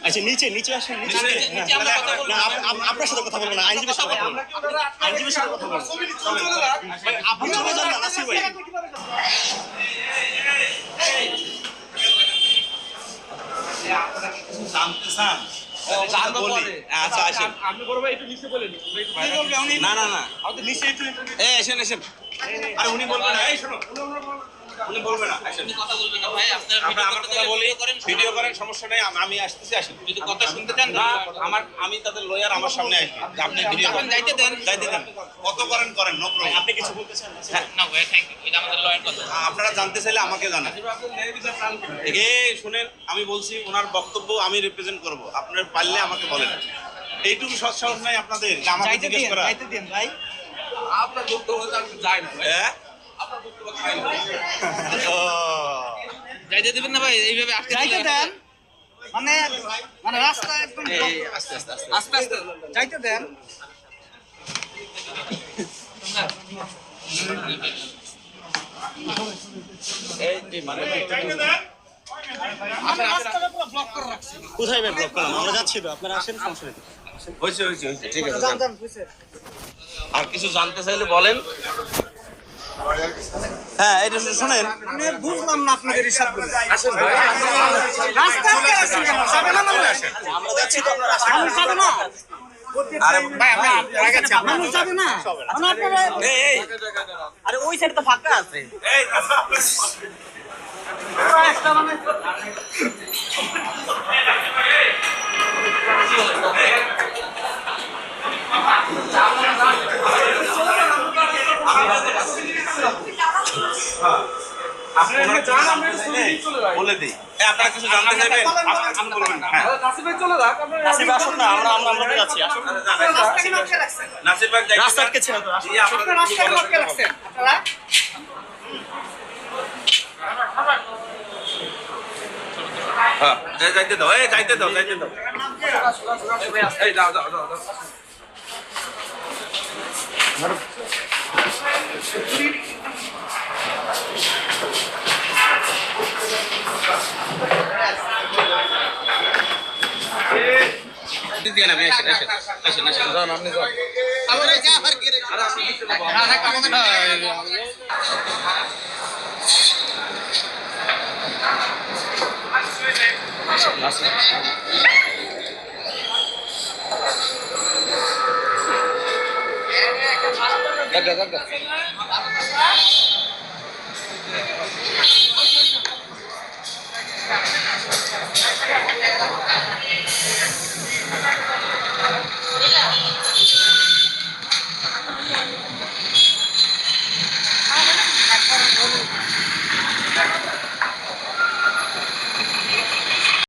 আচ্ছা নিচে নিচে আসেন, নিচে আপনার সাথে কথা বলবো না, আইনজীবীর সাথে কথা বলবো, আইনজীবীর সাথে কথা বলবো। আপনি চলে যান না নাসির ভাই। জানতে চান? আচ্ছা আসেন। আপনি বড় ভাই একটু নিচে বলেন। না না না, আপনি নিচে একটু এসেন এসেন। আরে উনি বলবে না, এই শোনো উনি বলবে না, আসেন। আপনি কথা বলবেন না ভাই, আপনারা আমার কথা বলি, ভিডিও করেন, সমস্যা নাই, আমি আসতেছি, আসেন। যদি কথা শুনতে চান না, আমি তাদের লয়ার আমার সামনে আসবে, আপনি ভিডিও করেন, যাইতে দেন কত করেন করেন, নো প্রবলেম। আপনি কিছু বলতে চান? না ভাই, থ্যাংক ইউ, এটা আমাদের লয়ার কথা। আপনারা জানতে চাইলে আমাকে জানান। এই শুনেন, আমি বলছি ওনার বক্তব্য আমি রিপ্রেজেন্ট করব, আপনারা পারলে আমাকে বলেন। এইটুকু সৎ সাহস নাই আপনাদের যে আমাকে জিজ্ঞেস করা। যাইতে দেন ভাই, আপনার বক্তব্য আমি যাই না। হ্যাঁ যাইতে দিবেন না ভাই, এইভাবে যাইতে দেন, মানে মানে রাস্তা একদম আস্তে আস্তে আস্তে আস্তে যাইতে দেন। এই মানে কোথায় ব্লক করলাম? আমরা যাচ্ছি তো, আপনারা আসেন, সমস্যা নেই। হয়েছে হয়েছে হয়েছে, ঠিক আছে। আর কিছু জানতে চাইলে বলেন। হ্যাঁ এটা শুনেন, আমি বুঝলাম না আপনাদের হিসাবগুলো। আসেন ভাই, আমরা যাচ্ছি তো, আপনারা আসেন না। আরে ভাই আমরা আগে যাচ্ছি, মানুষ যাবে না, আপনারা এই আরে ওই সাইড তো ফাঁকা আছে। এই একটা মানে বলে দিই, আপনারা কিছু জানতে চাইবেন আপনি বলবেন। নাসির ভাই চলে যাক, নাসির ভাই আসুন না, আমরা যাচ্ছি, আসুন। নাসির ভাই রাস্তা আটকে ছিল তো, আপনারা রাস্তা আটকে রাখছেন আপনারা। হ্যাঁ যাইতে দাও, এই যাইতে দাও, যাইতে দাও, এই দাও দাও দাও।